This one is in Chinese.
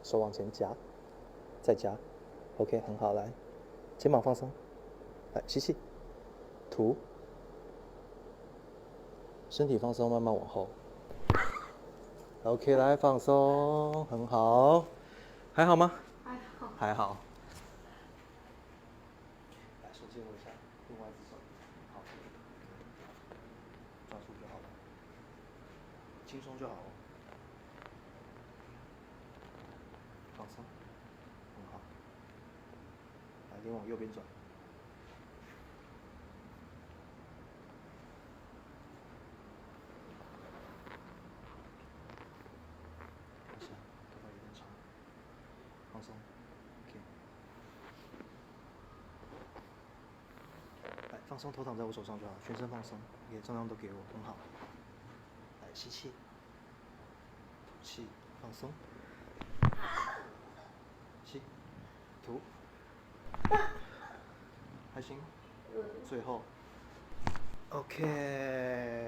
手往前夹，再夹。OK， 很好，来，肩膀放松，来吸气，吐，身体放松，慢慢往后。OK， 来放松，很好，还好吗？还好。还好。来，手借我一下，另外一只手，好，抓住就好了，轻松就好了，放松，很好。来，脸往右边转。看一下，头发有点长，放松。OK。来，放松，头躺在我手上就好，全身放松。OK，重量都给我，很好。来，吸气，吐气，放松。吸，吐，还行。最后，OK。